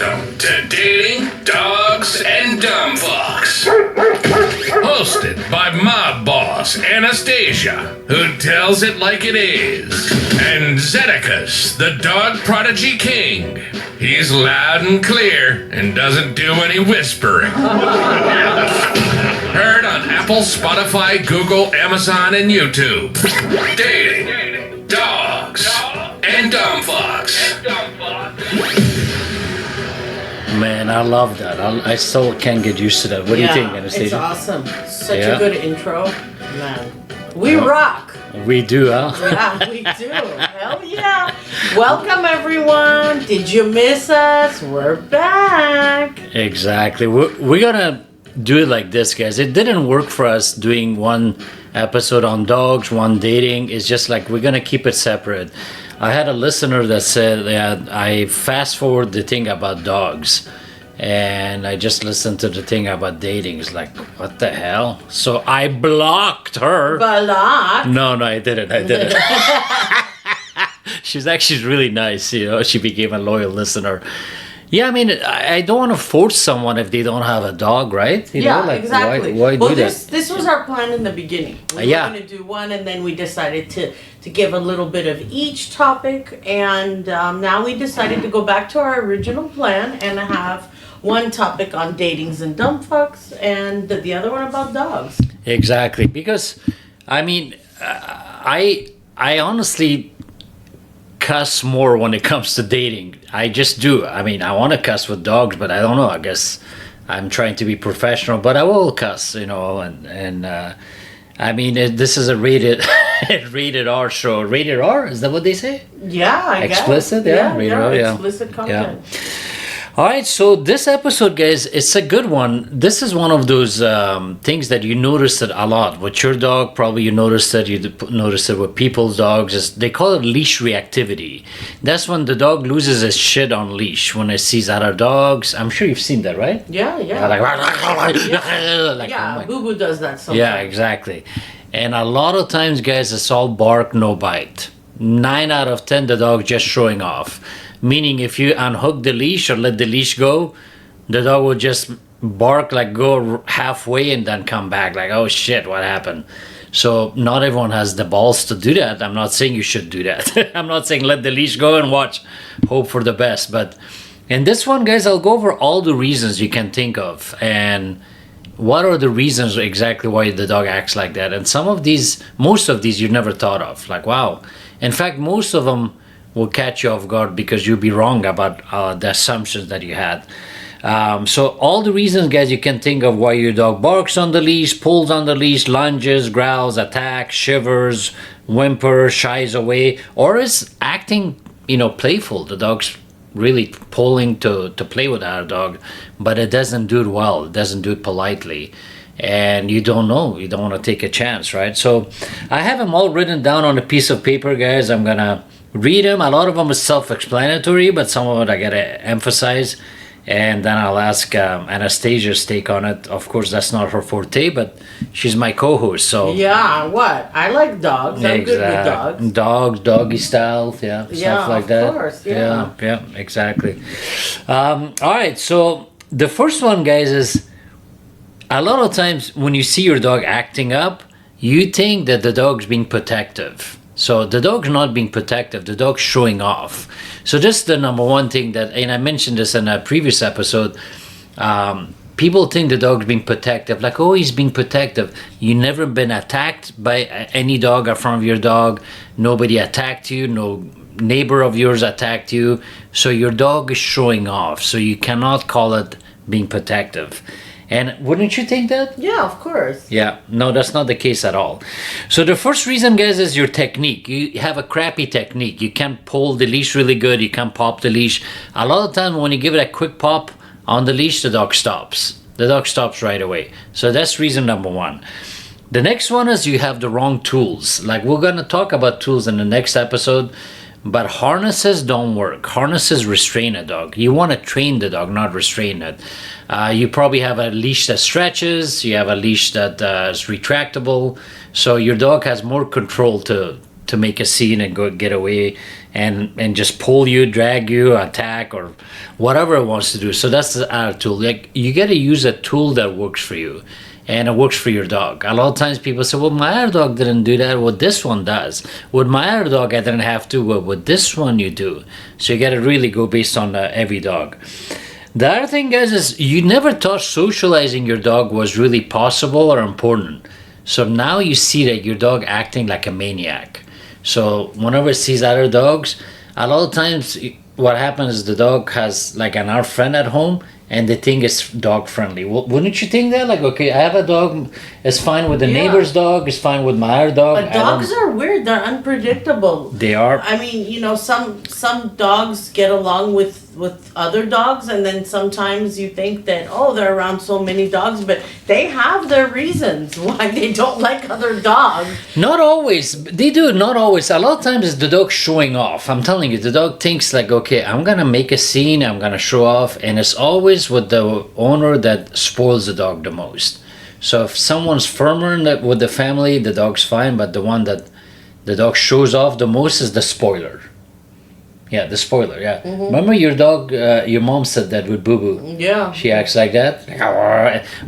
Welcome to Dating, Dogs, and Dumb Fucks. Hosted by Mob Boss Anastasia, who tells it like it is, and Zedicus, the Dog Prodigy King. He's loud and clear and doesn't do any whispering. Heard on Apple, Spotify, Google, Amazon, and YouTube. Dating, Dogs, and Dumb Fucks. Man, I love that. I still can't get used to that. What do you think, Anastasia? It's awesome. Such a good intro. Man, we rock. We do, huh? Yeah, we do. Hell yeah. Welcome, everyone. Did you miss us? We're back. Exactly. We're going to do it like this, guys. It didn't work for us doing one episode on dogs, one dating. It's just like we're going to keep it separate. I had a listener that said that I fast forward the thing about dogs and I just listened to the thing about dating. It's like, what the hell? So I blocked her. Blocked? No, I didn't. She's actually really nice, you know. She became a loyal listener. Yeah, I mean, I don't want to force someone if they don't have a dog, right? You know, like, exactly. Why do that? This was our plan in the beginning. We were going to do one, and then we decided to give a little bit of each topic, and now we decided to go back to our original plan and have one topic on datings and dumb fucks, and the other one about dogs. Exactly, because, I mean, I honestly cuss more when it comes to dating. I just do. I mean, I want to cuss with dogs, but I don't know. I guess I'm trying to be professional, but I will cuss, you know. And I mean, this is a rated R show. Rated R? Is that what they say? Yeah, I guess. Explicit? Yeah, rated R, explicit content. Yeah. All right, so this episode, guys, it's a good one. This is one of those things that you notice it a lot with your dog. Probably you notice it. You notice it with people's dogs. They call it leash reactivity. That's when the dog loses his shit on leash when it sees other dogs. I'm sure you've seen that, right? Yeah. Like, Boo Boo does that sometimes. Yeah, exactly. And a lot of times, guys, it's all bark, no bite. 9 out of 10, the dog just showing off. Meaning if you unhook the leash or let the leash go, the dog will just bark, like go halfway and then come back like, oh shit, what happened? So not everyone has the balls to do that. I'm not saying you should do that. I'm not saying let the leash go and watch, hope for the best. But in this one, guys, I'll go over all the reasons you can think of and what are the reasons exactly why the dog acts like that. And most of these you never thought of. Like, wow. In fact, most of them will catch you off guard because you'll be wrong about the assumptions that you had. So all the reasons, guys, you can think of why your dog barks on the leash, pulls on the leash, lunges, growls, attacks, shivers, whimpers, shies away, or is acting, playful. The dog's really pulling to play with our dog, but it doesn't do it well. It doesn't do it politely. And you don't know. You don't want to take a chance, right? So I have them all written down on a piece of paper, guys. I'm going to read them. A lot of them is self-explanatory, but some of it I gotta emphasize, and then I'll ask Anastasia's take on it. Of course, that's not her forte, but she's my co-host, so yeah. What? I like dogs. I'm good with dogs. Dogs, doggy style, stuff like that. Of course, yeah, exactly. All right, so the first one, guys, is a lot of times when you see your dog acting up, you think that the dog's being protective. So the dog's not being protective, the dog's showing off. So this is the number one thing and I mentioned this in a previous episode, people think the dog's being protective, like, oh, he's being protective. You never been attacked by any dog in front of your dog, nobody attacked you, no neighbor of yours attacked you, so your dog is showing off, so you cannot call it being protective. And wouldn't you think that? Yeah, of course. Yeah, no, that's not the case at all. So the first reason, guys, is your technique. You have a crappy technique. You can't pull the leash really good. You can't pop the leash. A lot of time when you give it a quick pop on the leash, the dog stops. The dog stops right away. So that's reason number one. The next one is you have the wrong tools. Like we're going to talk about tools in the next episode, but harnesses don't work. Harnesses restrain a dog. You want to train the dog, not restrain it. You probably have a leash that stretches. You have a leash that is retractable. So your dog has more control to to make a scene and go get away and just pull you, drag you, attack, or whatever it wants to do. So that's the other tool. Like, you got to use a tool that works for you, and it works for your dog. A lot of times people say, well, my other dog didn't do that. Well, this one does. With my other dog, I didn't have to. Well, with this one, you do. So you got to really go based on every dog. The other thing, guys, is you never thought socializing your dog was really possible or important. So now you see that your dog acting like a maniac. So whenever it sees other dogs, a lot of times what happens is the dog has like an our friend at home, and they think it's dog friendly. Well, wouldn't you think that? Like, okay, I have a dog, it's fine with the neighbor's dog, it's fine with my other dog. But dogs are weird, they're unpredictable. They are. I mean, you know, some dogs get along with other dogs, and then sometimes you think that, oh, they're around so many dogs, but they have their reasons why they don't like other dogs. Not always. They do, not always. A lot of times it's the dog showing off. I'm telling you, the dog thinks like, okay, I'm going to make a scene, I'm going to show off, and it's always with the owner that spoils the dog the most. So if someone's firmer with the family, the dog's fine, but the one that the dog shows off the most is the spoiler. Yeah, the spoiler, yeah. Mm-hmm. Remember your dog, your mom said that with Boo Boo. Yeah. She acts like that.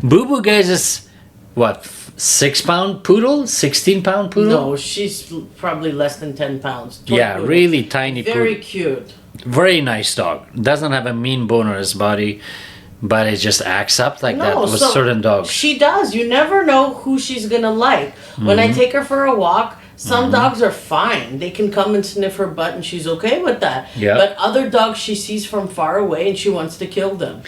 Boo Boo, guys, is what, 6-pound poodle? 16-pound poodle? No, she's probably less than 10 pounds. Yeah, poodle. really tiny Very poodle. cute. Very nice dog. Doesn't have a mean bone on his body, but it just acts up like that with certain dogs. She does. You never know who she's going to like. Mm-hmm. When I take her for a walk, some dogs are fine. They can come and sniff her butt and she's okay with that. Yep. But other dogs she sees from far away and she wants to kill them.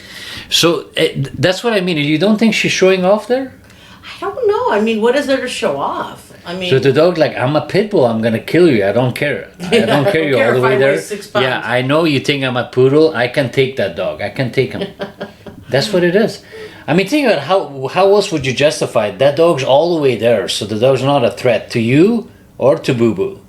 So that's what I mean. You don't think she's showing off there? I don't know. I mean, what is there to show off? I mean, so the dog like, I'm a pit bull, I'm gonna kill you. I don't care. I don't care you all the way there. Yeah, I know you think I'm a poodle. I can take that dog. I can take him. That's what it is. I mean, think about how else would you justify it? That dog's all the way there, so the dog's not a threat to you or to Boo Boo.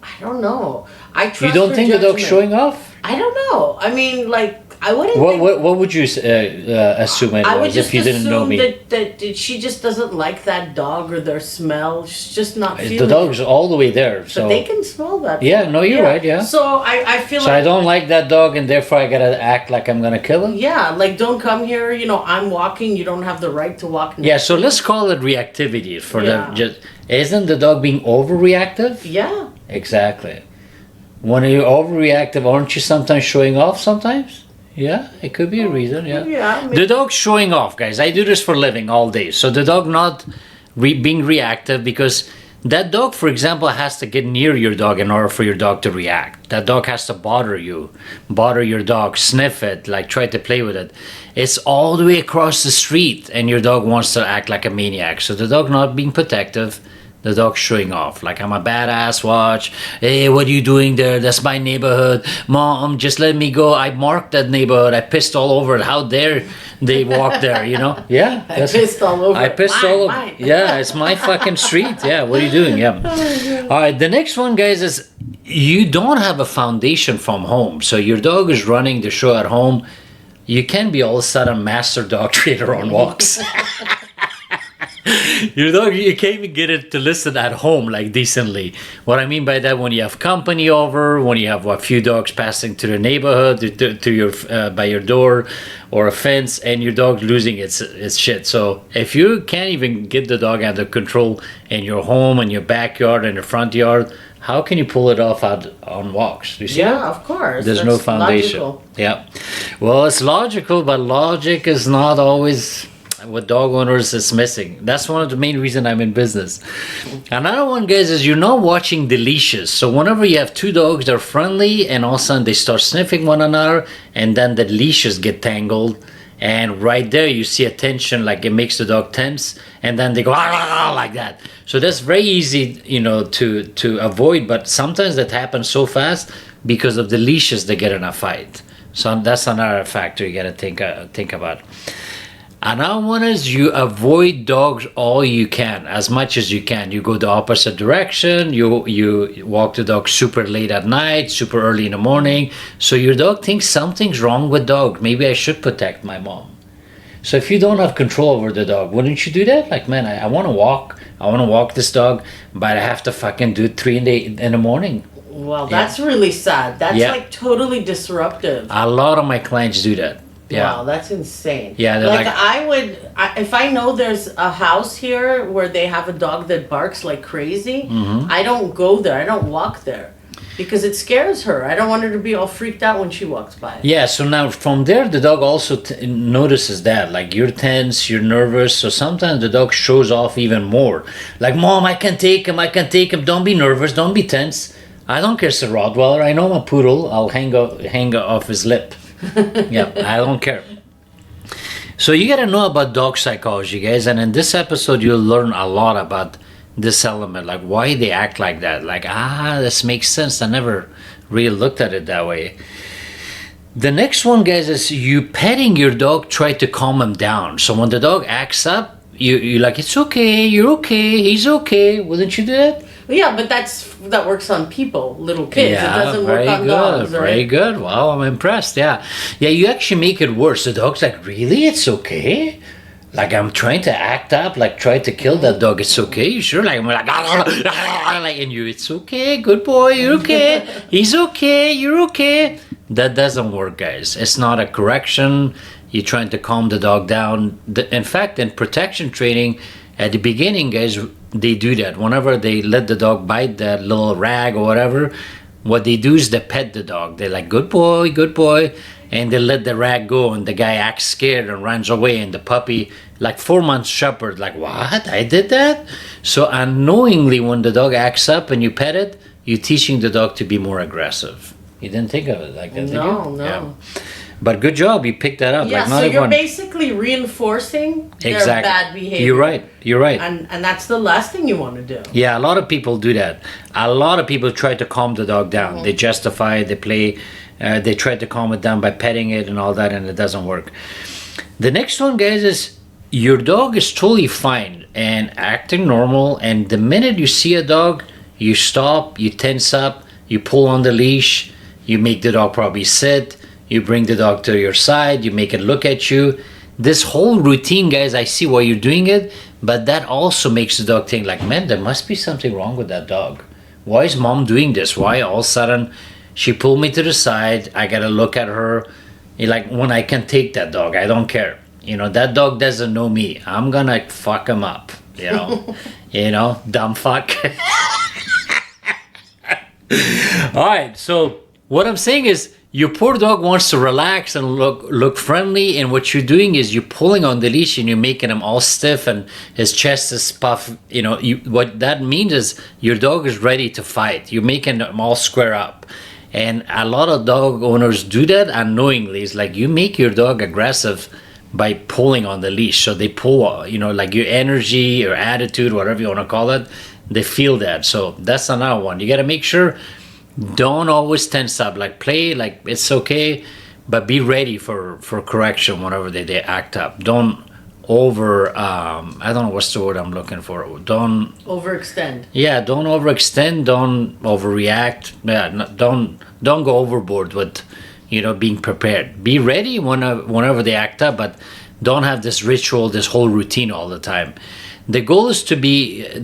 I don't know. I trust You don't her think judgment. the dog's showing off? I don't know. I mean, like, I wouldn't. What would you assume it I would was just if you didn't know assume me? that she just doesn't like that dog or their smell. She's just not feeling The dog's all the way there, so But they can smell that. yeah, no, you're right, yeah. So I feel So like I don't like that dog, and therefore I gotta act like I'm gonna kill him. yeah, like don't come here. You know, I'm walking. You don't have the right to walk. Yeah, so let's call it reactivity for Yeah. isn't the dog being overreactive? Yeah. Exactly. When you're overreactive, aren't you sometimes showing off sometimes? Yeah, it could be a reason, yeah. Yeah. I mean, The dog's showing off, guys. I do this for a living all day. So the dog not being reactive, because that dog, for example, has to get near your dog in order for your dog to react. That dog has to bother you, bother your dog, sniff it, like try to play with it. It's all the way across the street, and your dog wants to act like a maniac. So the dog not being protective, the dog's showing off. Like, I'm a badass, watch. Hey, what are you doing there? That's my neighborhood. Mom, just let me go. I marked that neighborhood. I pissed all over it. How dare they walk there, you know? Yeah. I pissed all over. I pissed all over. Mine. Yeah, it's my fucking street. Yeah, what are you doing? Yeah. All right, the next one, guys, is you don't have a foundation from home. So your dog is running the show at home. You can't be all of a sudden master dog trainer on walks. Your dog, you can't even get it to listen at home like decently. What I mean by that, when you have company over, when you have a few dogs passing to the neighborhood, to your by your door or a fence, and your dog losing its shit. So if you can't even get the dog under control in your home, in your backyard, in the front yard, how can you pull it off out on walks? Do you see that? of course. There's no foundation. Logical. Yeah. Well, it's logical, but logic is not always what dog owners is missing. That's one of the main reasons I'm in business. Another one, guys, is you're not watching the leashes. So whenever you have two dogs, they're friendly, and all of a sudden they start sniffing one another, and then the leashes get tangled. And right there, you see a tension, like it makes the dog tense, and then they go like that. So that's very easy, you know, to avoid. But sometimes that happens so fast because of the leashes they get in a fight. So that's another factor you got to think about. Another one is you avoid dogs all you can, as much as you can. You go the opposite direction. You walk the dog super late at night, super early in the morning. So your dog thinks something's wrong with dog. Maybe I should protect my mom. So if you don't have control over the dog, wouldn't you do that? Like, man, I want to walk. I want to walk this dog, but I have to fucking do it 3 in the morning. Well, that's really sad. That's Yeah. like totally disruptive. A lot of my clients do that. Yeah. Wow, that's insane. Yeah, they're like, like- if I know there's a house here where they have a dog that barks like crazy, I don't go there. I don't walk there because it scares her. I don't want her to be all freaked out when she walks by. Yeah, so now from there, the dog also notices that. Like, you're tense, you're nervous, so sometimes the dog shows off even more. Like, Mom, I can take him, don't be nervous, don't be tense. I don't care if it's a Rottweiler, I know I'm a poodle, I'll hang off his lip. Yeah, I don't care. So you gotta know about dog psychology, guys, and in this episode, you'll learn a lot about this element, like why they act like that. Like, this makes sense. I never really looked at it that way. The next one, guys, is you petting your dog, try to calm him down. So when the dog acts up, you like, it's okay, you're okay, he's okay. Wouldn't you do that? Yeah, but that works on people, little kids. Yeah, it doesn't work on good, dogs. Right? Very good. Wow, I'm impressed. Yeah, you actually make it worse. The dog's like, really? It's okay? Like, I'm trying to act up, like try to kill that dog. It's okay, you sure? Like, I'm like, and you, it's okay, good boy, you're okay. He's okay, you're okay. That doesn't work, guys. It's not a correction. You're trying to calm the dog down. In fact, in protection training, at the beginning, guys, they do that. Whenever they let the dog bite that little rag or whatever, what they do is they pet the dog. They're like, good boy, and they let the rag go, and the guy acts scared and runs away, and the puppy, like 4 months shepherd, like, what? I did that? So unknowingly, when the dog acts up and you pet it, you're teaching the dog to be more aggressive. You didn't think of it like that, did you? No. Yeah. But good job, you picked that up. Yeah, like, not so you're everyone... basically reinforcing their bad behavior. You're right. And that's the last thing you want to do. Yeah, a lot of people do that. A lot of people try to calm the dog down. They justify, they play, they try to calm it down by petting it and all that, and it doesn't work. The next one, guys, is your dog is totally fine and acting normal, and the minute you see a dog, you stop, you tense up, you pull on the leash, you make the dog probably sit, you bring the dog to your side, you make it look at you. This whole routine, guys, I see why you're doing it, but that also makes the dog think like, man, there must be something wrong with that dog. Why is Mom doing this? Why all of a sudden she pulled me to the side, I gotta look at her. Like, when I can take that dog, I don't care. You know, that dog doesn't know me. I'm gonna fuck him up, you know. Dumb fuck. All right, so what I'm saying is, your poor dog wants to relax and look friendly, and what you're doing is you're pulling on the leash and you're making him all stiff and his chest is puffed. You know, what that means is your dog is ready to fight. You're making them all square up. And a lot of dog owners do that unknowingly. It's like you make your dog aggressive by pulling on the leash. So they pull, like your energy or attitude, whatever you want to call it, they feel that. So that's another one. You got to make sure, don't always tense up. Like, play like it's okay, but be ready for correction whenever they act up. Don't I don't know what's the word I'm looking for. Don't overextend. Yeah, don't overextend. Don't overreact. Yeah, don't go overboard with, being prepared. Be ready whenever they act up, but don't have this ritual, this whole routine all the time. The goal is to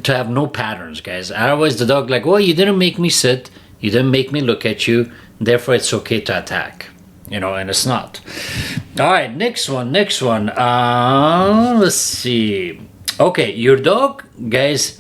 have no patterns, guys. Otherwise, the dog like, well, you didn't make me sit. You didn't make me look at you, therefore it's okay to attack, and it's not. All right, next one. Let's see. Okay, your dog, guys,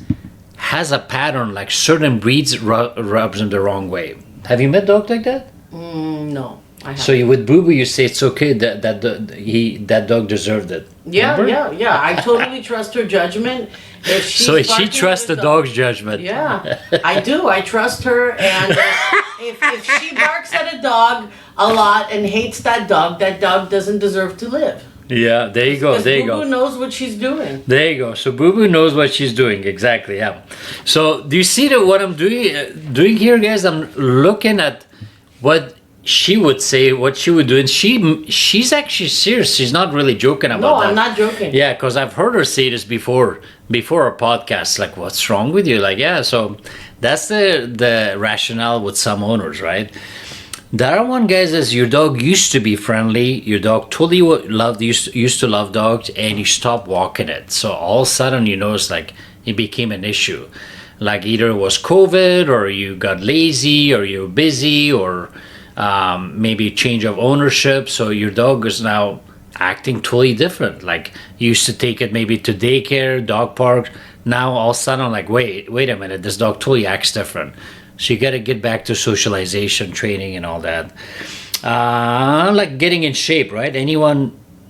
has a pattern, like certain breeds rubs him the wrong way. Have you met dog like that? No, I haven't. So with Boo Boo, you say it's okay that dog deserved it. Yeah. I totally trust her judgment. If she trusts the dog's judgment. Yeah, I do. I trust her, and if she barks at a dog a lot and hates that dog doesn't deserve to live. Yeah, there you go. Boo Boo knows what she's doing. There you go. So Boo Boo knows what she's doing. Exactly. Yeah. So do you see what I'm doing here, guys? I'm looking at what she would say, what she would do, and she's actually serious. She's not really joking about that. No, I'm not joking. Yeah, because I've heard her say this before our podcast. Like, what's wrong with you? Like, yeah. So that's the rationale with some owners, right? The other one, guys, is your dog used to be friendly. Your dog totally used to love dogs, and you stop walking it. So all of a sudden, it's like it became an issue. Like either it was COVID, or you got lazy, or you're busy, or maybe change of ownership. So your dog is now acting totally different. Like you used to take it maybe to daycare, dog park. Now all of a sudden, like, wait a minute, this dog totally acts different. So you got to get back to socialization, training, and all that. Like getting in shape, right?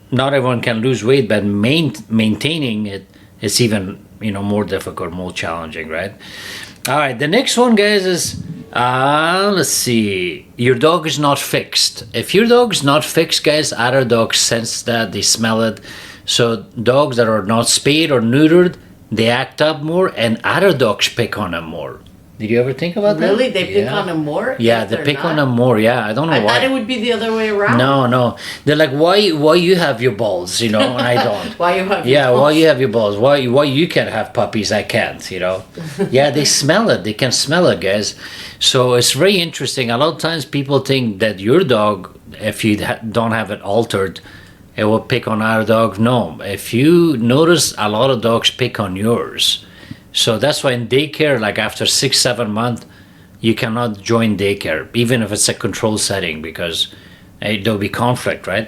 Not everyone can lose weight, but maintaining it is even, more difficult, more challenging, right? All right, the next one, guys, is let's see. Your dog is not fixed. If your dog is not fixed, guys, other dogs sense that, they smell it. So dogs that are not spayed or neutered, they act up more, and other dogs pick on them more. Did you ever think about that? Really? They pick on them more? Yeah, they pick on them more. Yeah, I don't know why. I thought it would be the other way around. No. They're like, why you have your balls, and I don't. Why you have your balls? Why you have your balls? Why you can have puppies, I can't, Yeah, they smell it. They can smell it, guys. So it's very interesting. A lot of times people think that your dog, if you don't have it altered, it will pick on our dog. No, if you notice, a lot of dogs pick on yours. So that's why in daycare, like after 6-7 months, you cannot join daycare, even if it's a control setting, because there'll be conflict, right?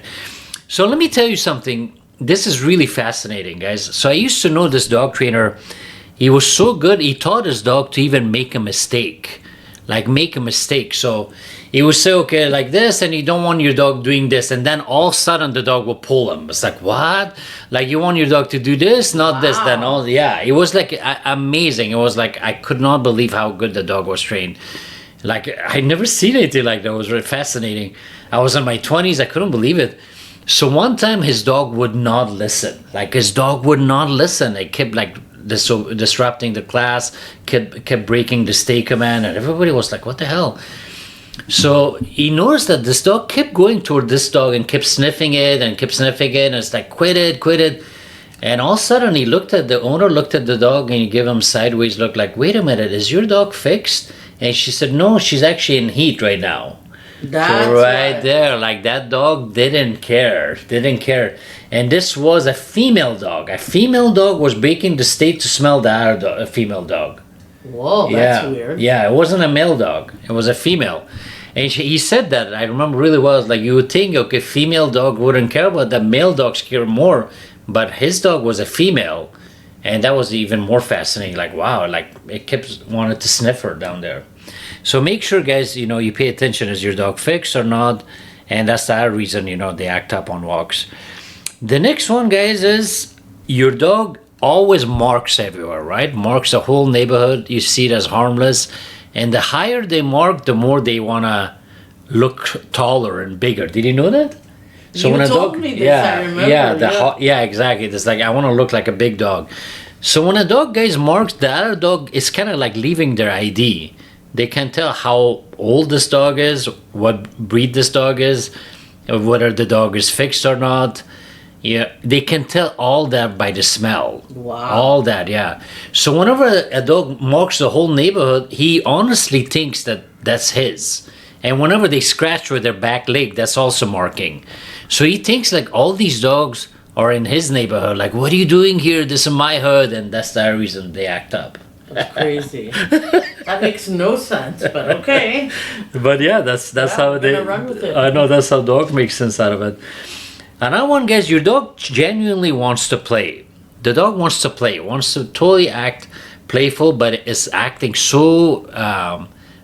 So let me tell you something. This is really fascinating, guys. So I used to know this dog trainer. He was so good, he taught his dog to even make a mistake. So he would say, okay, like this, and you don't want your dog doing this, and then all of a sudden the dog will pull him. It's like, what? Like, you want your dog to do this, not this, then all. Yeah, it was like amazing. It was like, I could not believe how good the dog was trained. Like, I never seen anything like that. It was really fascinating. I was in my 20s, I couldn't believe it. So one time his dog would not listen. It kept like disrupting the class, kept breaking the stay command, and everybody was like, what the hell? So he noticed that this dog kept going toward this dog and kept sniffing it, and it's like, quit it. And all of a sudden the owner looked at the dog, and he gave him sideways look like, wait a minute, is your dog fixed? And she said, no, she's actually in heat right now. That's so right there, like that dog didn't care. And this was a female dog. A female dog was breaking the state to smell the other female dog. Whoa, that's weird. Yeah, it wasn't a male dog. It was a female. And he said that, I remember really well, like you would think, okay, female dog wouldn't care, but the male dogs care more. But his dog was a female. And that was even more fascinating. Like, wow, like it kept wanted to sniff her down there. So make sure, guys, you pay attention. Is your dog fixed or not? And that's the other reason, they act up on walks. The next one, guys, is your dog always marks everywhere, right? Marks the whole neighborhood. You see it as harmless. And the higher they mark, the more they want to look taller and bigger. Did you know that? So when a dog, me this, I remember. Yeah, exactly. It's like, I want to look like a big dog. So when a dog, guys, marks, the other dog is kind of like leaving their ID. They can tell how old this dog is, what breed this dog is, whether the dog is fixed or not. Yeah, they can tell all that by the smell. Wow. All that, yeah. So whenever a dog marks the whole neighborhood, he honestly thinks that that's his. And whenever they scratch with their back leg, that's also marking. So he thinks like all these dogs are in his neighborhood. Like, what are you doing here? This is my hood. And that's the reason they act up. That's crazy. That makes no sense, but okay. But yeah, that's how they run with it. I know that's how dog makes sense out of it. Another one, guys, your dog genuinely wants to play. The dog wants to play, wants to totally act playful, but is acting so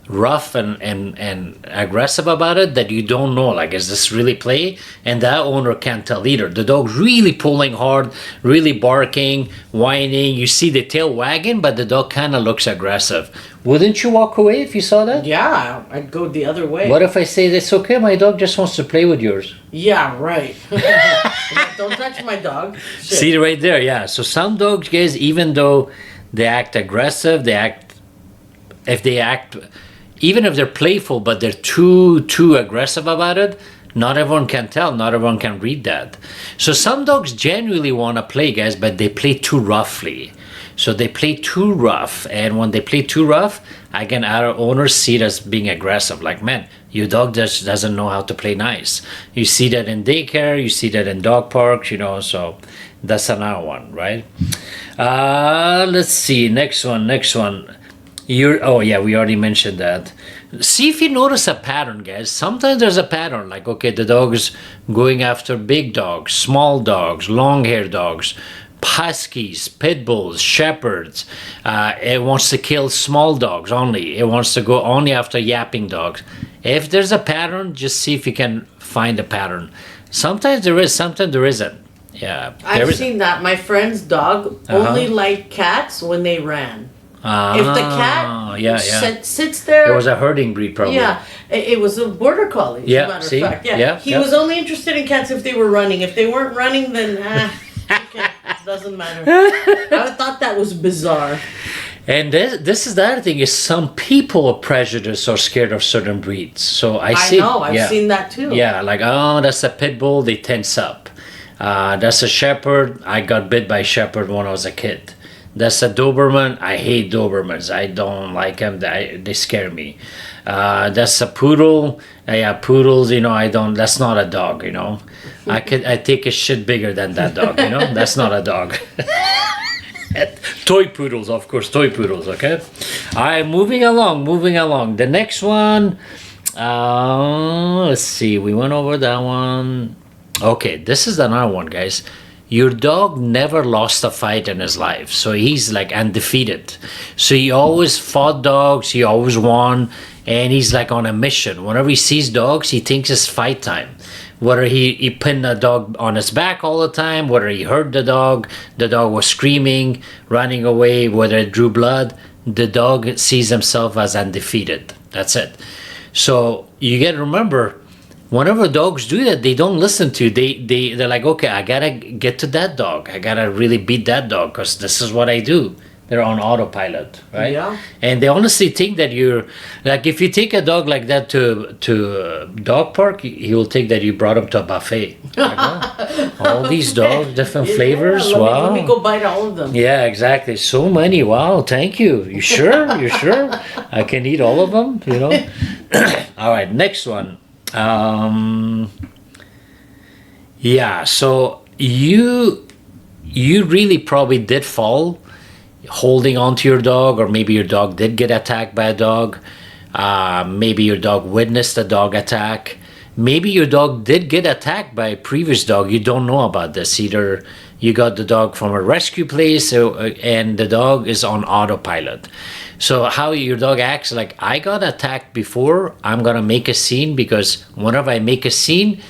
rough and aggressive about it that you don't know, like, is this really play? And that owner can't tell either. The dog's really pulling hard, really barking, whining. You see the tail wagging, but the dog kind of looks aggressive. Wouldn't you walk away if you saw that? Yeah, I'd go the other way. What if I say, it's okay, my dog just wants to play with yours? Yeah, right. Don't touch my dog. Shit. See right there, yeah. So some dogs, guys, even though they act aggressive, even if they're playful, but they're too aggressive about it, not everyone can tell, not everyone can read that. So some dogs genuinely want to play, guys, but they play too roughly. So they play too rough, and when they play too rough, again, our owners see it as being aggressive. Like, man, your dog just doesn't know how to play nice. You see that in daycare, you see that in dog parks, so That's another one, right? Let's see. Next one. Oh yeah, we already mentioned that. See if you notice a pattern, guys. Sometimes there's a pattern, like, okay, the dog is going after big dogs, small dogs, long-haired dogs, huskies, pit bulls, shepherds. It wants to kill small dogs only. It wants to go only after yapping dogs. If there's a pattern, just see if you can find a pattern. Sometimes there is, sometimes there isn't. Yeah, I've seen that. My friend's dog only liked cats when they ran. If the cat sits there... It was a herding breed, probably. Yeah, it was a border collie, as a matter of fact. Yeah, he was only interested in cats if they were running. If they weren't running, then okay, doesn't matter. I thought that was bizarre. And this is the other thing, is some people are prejudiced or scared of certain breeds. So I've seen that too. Yeah, like, oh, that's a pit bull, they tense up. That's a shepherd, I got bit by a shepherd when I was a kid. That's a Doberman. I hate Dobermans. I don't like them. They scare me. That's a poodle. Poodles. I don't. That's not a dog. I take a shit bigger than that dog. That's not a dog. Toy poodles, of course. Toy poodles. Okay. All right. Moving along. The next one. Let's see. We went over that one. Okay. This is another one, guys. Your dog never lost a fight in his life, so he's like undefeated. So he always fought dogs, he always won, and he's like on a mission. Whenever he sees dogs, he thinks it's fight time. Whether he pinned a dog on his back all the time, whether he hurt the dog was screaming, running away, whether it drew blood, the dog sees himself as undefeated. That's it. So you got to remember, whenever dogs do that, they don't listen to you. They're like, okay, I gotta get to that dog. I gotta really beat that dog because this is what I do. They're on autopilot, right? Yeah. And they honestly think that you're like, if you take a dog like that to a dog park, he will think that you brought him to a buffet. Like, oh, all these dogs, different flavors. Wow. Let me go bite all of them. Yeah, exactly. So many. Wow. Thank you. You sure? You sure? I can eat all of them. All right. Next one. So you really probably did fall holding on to your dog, or maybe your dog did get attacked by a dog. Maybe your dog witnessed a dog attack. Maybe your dog did get attacked by a previous dog. You don't know about this. Either you got the dog from a rescue place and the dog is on autopilot. So how your dog acts, like, I got attacked before, I'm gonna make a scene, because whenever I make a scene,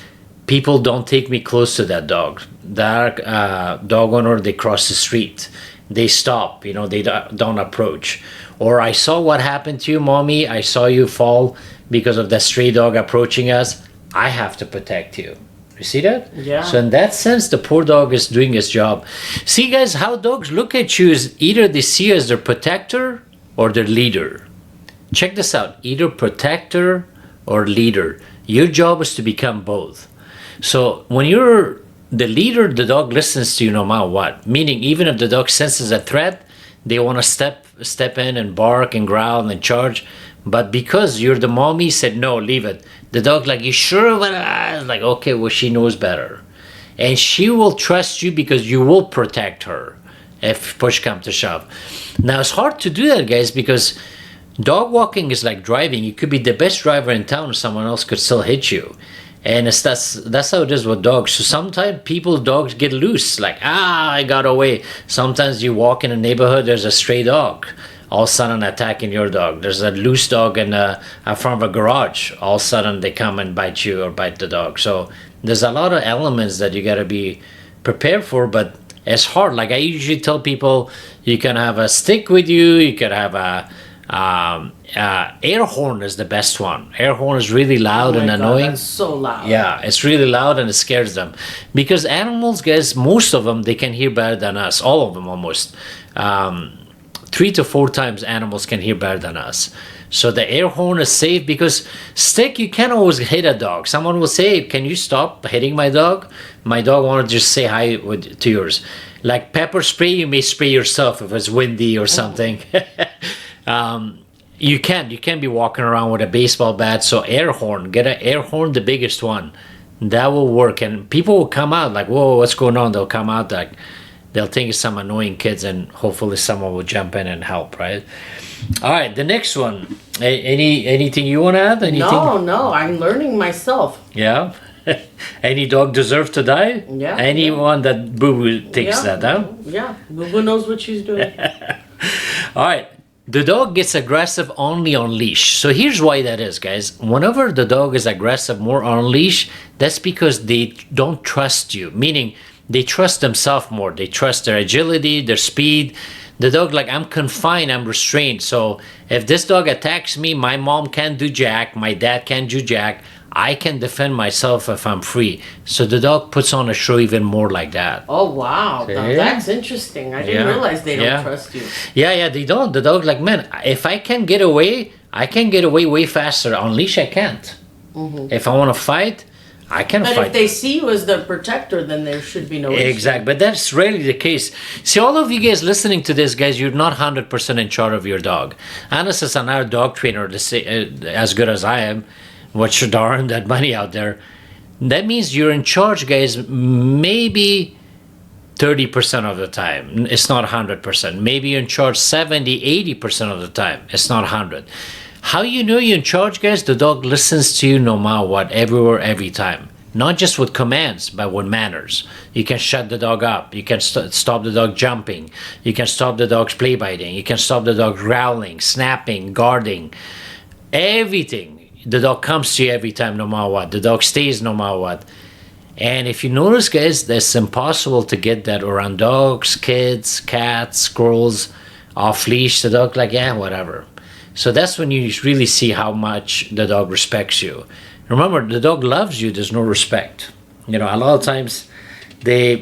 people don't take me close to that dog. That dog owner, they cross the street, they stop, they don't approach. Or I saw what happened to you, mommy, I saw you fall because of that stray dog approaching us, I have to protect you. You see that? Yeah. So in that sense, the poor dog is doing his job. See, guys, how dogs look at you is either they see you as their protector or their leader. Check this out, either protector or leader. Your job is to become both. So when you're the leader, the dog listens to you no matter what. Meaning, even if the dog senses a threat, they want to step in and bark and growl and charge. But because you're the mommy, said no, leave it. The dog's like, you sure? Like, okay, well, she knows better. And she will trust you because you will protect her if push comes to shove. Now, it's hard to do that, guys, because dog walking is like driving. You could be the best driver in town, someone else could still hit you. And that's how it is with dogs. So sometimes dogs get loose, like, I got away. Sometimes you walk in a neighborhood, there's a stray dog, all of a sudden attacking your dog. There's a loose dog in front of a garage, all of a sudden they come and bite you or bite the dog. So there's a lot of elements that you got to be prepared for, but it's hard. Like I usually tell people, you can have a stick with you, you could have a air horn is the best one. Air horn is really loud and annoying. That's so loud. Yeah, it's really loud and it scares them. Because animals, guys, most of them, they can hear better than us. All of them almost. 3 to 4 times animals can hear better than us. So the air horn is safe, because stick, you can't always hit a dog. Someone will say, can you stop hitting my dog? My dog wants to just say hi to yours. Like pepper spray, you may spray yourself if it's windy or something. You can't be walking around with a baseball bat. So air horn, get an air horn, the biggest one. That will work, and people will come out like, whoa, what's going on? They'll come out like, they'll think it's some annoying kids, and hopefully someone will jump in and help, right? All right, the next one. Anything you want to add? Anything? No, I'm learning myself. Yeah? Any dog deserve to die? Yeah. Anyone that Boo thinks that, huh? Yeah, Boo knows what she's doing. All right. The dog gets aggressive only on leash. So here's why that is, guys. Whenever the dog is aggressive more on leash, that's because they don't trust you. Meaning, they trust themselves more. They trust their agility, their speed. The dog, like, I'm confined, I'm restrained. So if this dog attacks me, my mom can't do jack, my dad can't do jack. I can defend myself if I'm free. So the dog puts on a show even more like that. Oh, wow. Now, See? that's interesting. I didn't realize they don't Yeah. trust you. Yeah, they don't. The dog, like, man, if I can get away, I can get away way faster. On leash, I can't. If I want to fight, I can But fight. if they see you as the protector, then there should be no issue. Exactly, but that's rarely the case. See, all of you guys listening to this, guys, you're not 100% in charge of your dog. Unless it's another dog trainer to say, as good as I am, what should earn that money out there. That means you're in charge, guys, maybe 30% of the time. It's not 100%. Maybe you're in charge 70, 80% of the time. It's not 100. How you know you're in charge, guys? The dog listens to you no matter what, everywhere, every time. Not just with commands, but with manners. You can shut the dog up. You can stop the dog jumping. You can stop the dog's play biting. You can stop the dog growling, snapping, guarding. Everything. The dog comes to you every time, no matter what. The dog stays no matter what. And if you notice, guys, it's impossible to get that around dogs, kids, cats, squirrels, off leash. The dog, like, yeah, whatever. So that's when you really see how much the dog respects you. Remember, the dog loves you, there's no respect. You know, a lot of times they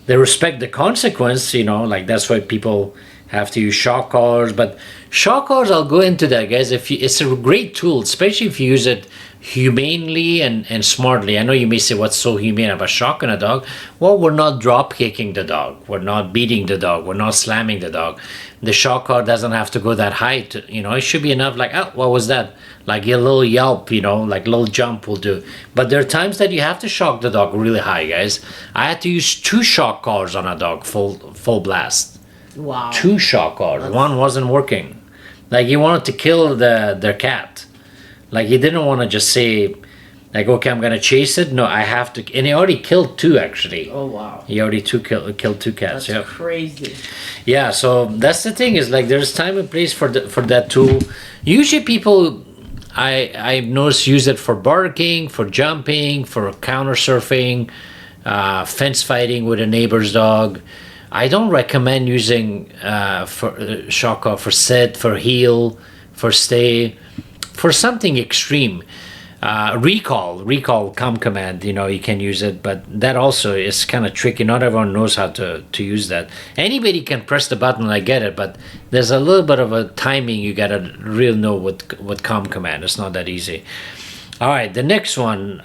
respect the consequence, you know, like that's why people have to use shock collars. But shock collars, I'll go into that, guys. It's a great tool, especially if you use it humanely and smartly. I know you may say, what's so humane about shocking a dog? Well, we're not drop kicking the dog. We're not beating the dog. We're not slamming the dog. The shock collar doesn't have to go that high. You know, it should be enough like, oh, what was that? Like a little yelp, you know, like a little jump will do. But there are times that you have to shock the dog really high, guys. I had to use 2 shock collars on a dog, full blast. Wow. 2 shock collars. One wasn't working. Like, he wanted to kill their cat. Like, he didn't want to just say, like, okay, I'm going to chase it. No, I have to. And he already killed 2, actually. Oh, wow. He already killed 2 cats. That's crazy. Yeah, so that's the thing is, like, there's time and place for that tool. Usually people, I've noticed, use it for barking, for jumping, for counter surfing, fence fighting with a neighbor's dog. I don't recommend using for shock collar for sit, for heel, for stay, for something extreme. Recall command, you know, you can use it, but that also is kind of tricky. Not everyone knows how to use that. Anybody can press the button, I get it, but there's a little bit of a timing you gotta really know with command. It's not that easy. All right, the next one,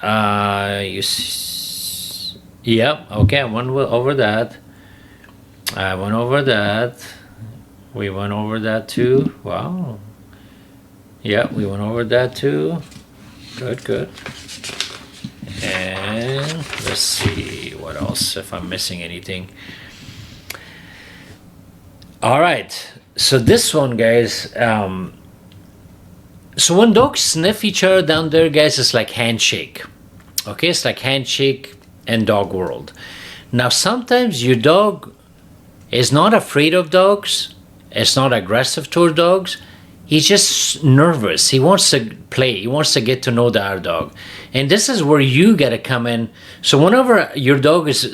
yep, okay, I went over that. I went over that. We went over that too. Wow. Yeah, we went over that too. Good. And let's see what else, if I'm missing anything. All right. So this one, guys. So when dogs sniff each other down there, guys, it's like handshake. Okay, it's like handshake in dog world. Now, sometimes your dog is not afraid of dogs. It's not aggressive toward dogs. He's just nervous. He wants to play. He wants to get to know the other dog. And this is where you got to come in. So whenever your dog is,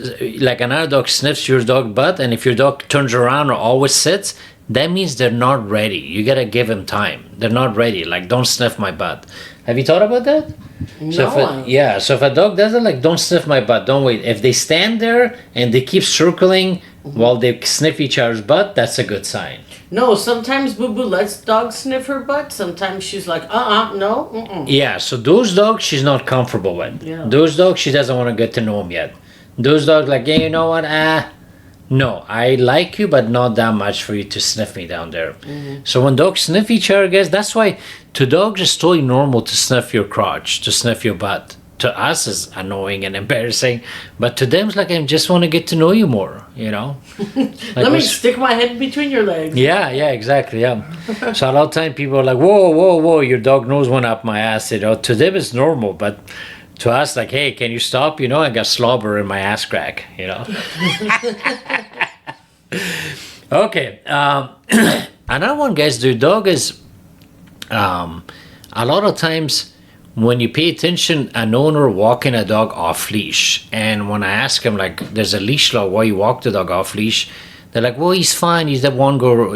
like another dog sniffs your dog butt, and if your dog turns around or always sits, that means they're not ready. You got to give them time. They're not ready. Like, don't sniff my butt. Have you thought about that? No. So if a dog does it, like, don't sniff my butt, don't wait. If they stand there and they keep circling while they sniff each other's butt, that's a good sign. No, sometimes Boo Boo lets dogs sniff her butt. Sometimes she's like, no, Yeah, so those dogs she's not comfortable with. Yeah. Those dogs she doesn't want to get to know them yet. Those dogs like, yeah, you know what? No, I like you, but not that much for you to sniff me down there. So when dogs sniff each other, guys, that's why to dogs it's totally normal to sniff your crotch, to sniff your butt. to us is annoying and embarrassing, but to them it's like, I just want to get to know you more, Like Let me stick my head between your legs. yeah, exactly, yeah. So a lot of time people are like, whoa, your dog nose went up my ass, To them it's normal, but to us, like, hey, can you stop? I got slobber in my ass crack, Okay. Another one, guys, the dog is, a lot of times when you pay attention, an owner walking a dog off leash. And when I ask him, like, there's a leash law, why you walk the dog off leash? They're like, well, he's fine. He's the one go,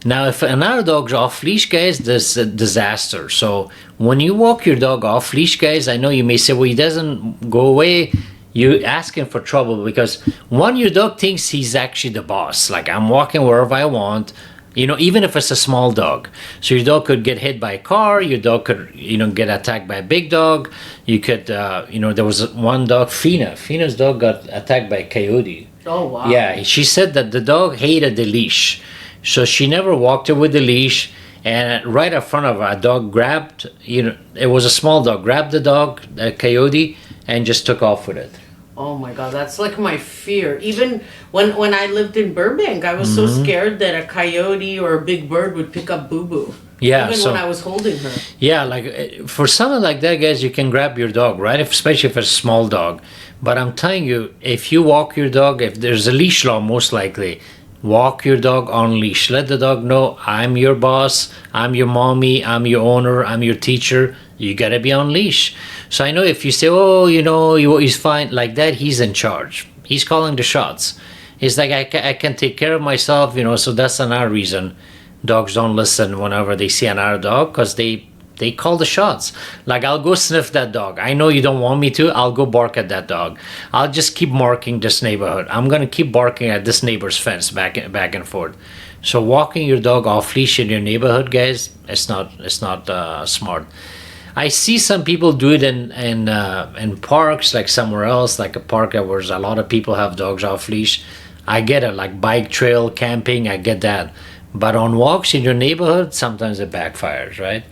Now, if another dog's off leash, guys, there's a disaster. So when you walk your dog off leash, guys, I know you may say, well, he doesn't go away. You're asking for trouble because one, your dog thinks he's actually the boss. Like, I'm walking wherever I want, even if it's a small dog. So your dog could get hit by a car. Your dog could, get attacked by a big dog. You could, there was one dog, Fina. Fina's dog got attacked by a coyote. Oh, wow. Yeah, she said that the dog hated the leash. So she never walked her with the leash, and right up front of her, a dog grabbed, it was a small dog, grabbed the dog, a coyote, and just took off with it. Oh my God, that's like my fear. Even when I lived in Burbank, I was so scared that a coyote or a big bird would pick up Boo Boo. Yeah, even when I was holding her. Yeah, like for something like that, guys, you can grab your dog, right? Especially if it's a small dog. But I'm telling you, if you walk your dog, if there's a leash law, most likely, walk your dog on leash. Let the dog know, I'm your boss, I'm your mommy, I'm your owner, I'm your teacher. You gotta be on leash. So I know if you say, oh, he's fine, like that, he's in charge. He's calling the shots. It's like, I can take care of myself, so that's another reason dogs don't listen whenever they see another dog, because they call the shots. Like, I'll go sniff that dog. I know you don't want me to. I'll go bark at that dog. I'll just keep marking this neighborhood. I'm gonna keep barking at this neighbor's fence back and forth. So walking your dog off leash in your neighborhood, guys, it's not smart. I see some people do it in parks, like somewhere else, like a park where a lot of people have dogs off leash. I get it, like bike trail, camping, I get that. But on walks in your neighborhood, sometimes it backfires, right?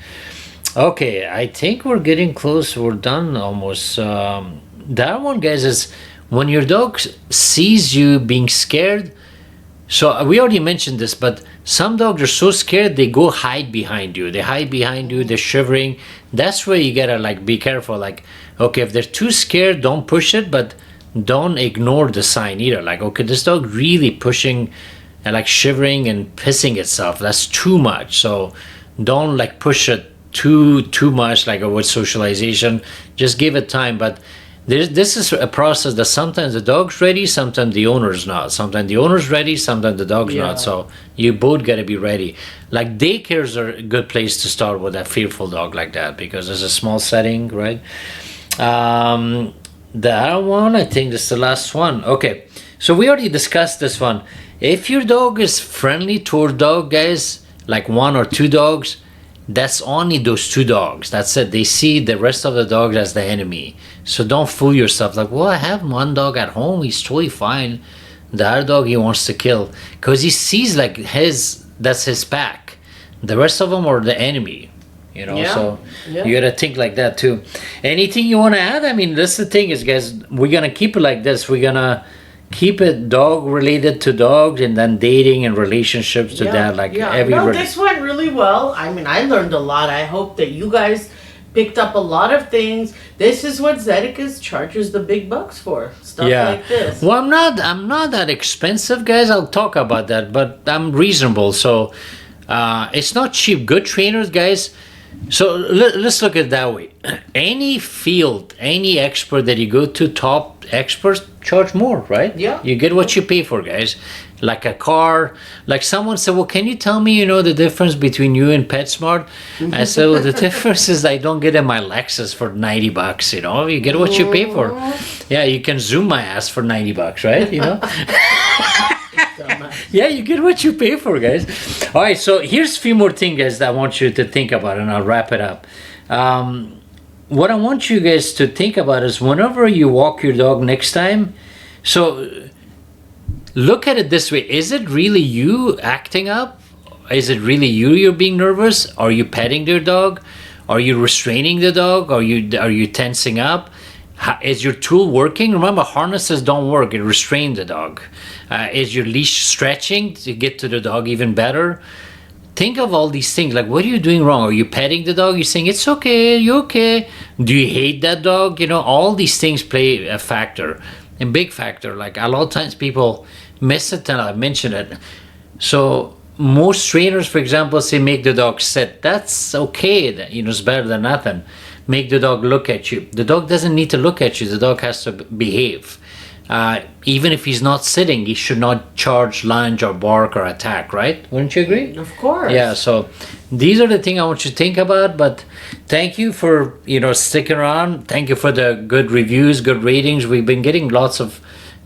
Okay, I think we're getting close. We're done almost. That one, guys, is when your dog sees you being scared. So we already mentioned this, but some dogs are so scared they go hide behind you. They hide behind you. They're shivering. That's where you gotta be careful. Like, okay, if they're too scared, don't push it, but don't ignore the sign either. Like, okay, this dog really pushing and shivering and pissing itself. That's too much. So don't push it too much, with socialization. Just give it time. But this is a process that sometimes the dog's ready, sometimes the owner's not. Sometimes the owner's ready, sometimes the dog's not. So you both got to be ready. Like, daycares are a good place to start with a fearful dog like that, because it's a small setting, right? The other one, I think this is the last one. Okay, so we already discussed this one. If your dog is friendly toward dog, guys, like one or two dogs, that's only those two dogs. That's it. They see the rest of the dogs as the enemy. So don't fool yourself. Like, well, I have one dog at home. He's totally fine. The other dog he wants to kill. Because he sees that's his pack. The rest of them are the enemy. So you got to think like that too. Anything you want to add? I mean, that's the thing is, guys, we're going to keep it like this. We're going to keep it dog related to dogs, and then dating and relationships to that. This went really well. I mean, I learned a lot. I hope that you guys picked up a lot of things. This is what Zedekias charges the big bucks for. Stuff like this. Well, I'm not that expensive, guys. I'll talk about that, but I'm reasonable. So it's not cheap. Good trainers, guys. So let's look at it that way. Any field, any expert that you go to, top experts charge more, right? Yeah. You get what you pay for, guys. Like a car, like someone said, well, can you tell me, the difference between you and PetSmart? I said, well, the difference is I don't get in my Lexus for $90, you get what you pay for. Yeah, you can zoom my ass for $90, right? Yeah, you get what you pay for, guys. All right, so here's a few more things, guys, that I want you to think about, and I'll wrap it up. What I want you guys to think about is whenever you walk your dog next time, so look at it this way. Is it really you acting up? Is it really you're being nervous? Are you petting your dog? Are you restraining the dog? Are you tensing up? Is your tool working? Remember, harnesses don't work. It restrains the dog. Is your leash stretching to get to the dog even better? Think of all these things. Like, what are you doing wrong? Are you petting the dog? You're saying, it's okay, you're okay. Do you hate that dog? You know, all these things play a factor, a big factor. Like, a lot of times people miss it, and I mentioned it. So most trainers, for example, say make the dog sit. That's okay. You know, it's better than nothing. Make the dog look at you. The dog doesn't need to look at you. The dog has to behave. Even if he's not sitting, he should not charge, lunge, or bark or attack, right? Wouldn't you agree? Of course. Yeah, so these are the things I want you to think about. But thank you for, you know, sticking around. Thank you for the good reviews, good ratings. We've been getting lots of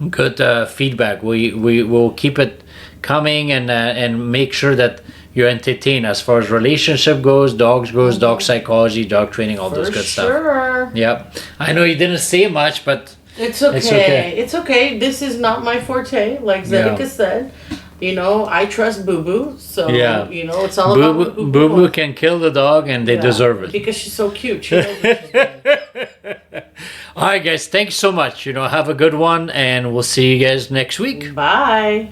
good feedback. We will keep it coming and make sure that you're entertained as far as relationship goes, dogs goes, dog psychology, dog training, all those good stuff. Sure. Yep. I know you didn't say much, but It's okay. It's okay. It's okay. This is not my forte, like Zedeca Yeah. said. You know, I trust Boo Boo, so Yeah. you know it's all about what Boo Boo can kill the dog, and they Yeah, deserve it. because she's so cute. She knows what she's doing. All right, guys. Thanks so much. You know, have a good one, and we'll see you guys next week. Bye.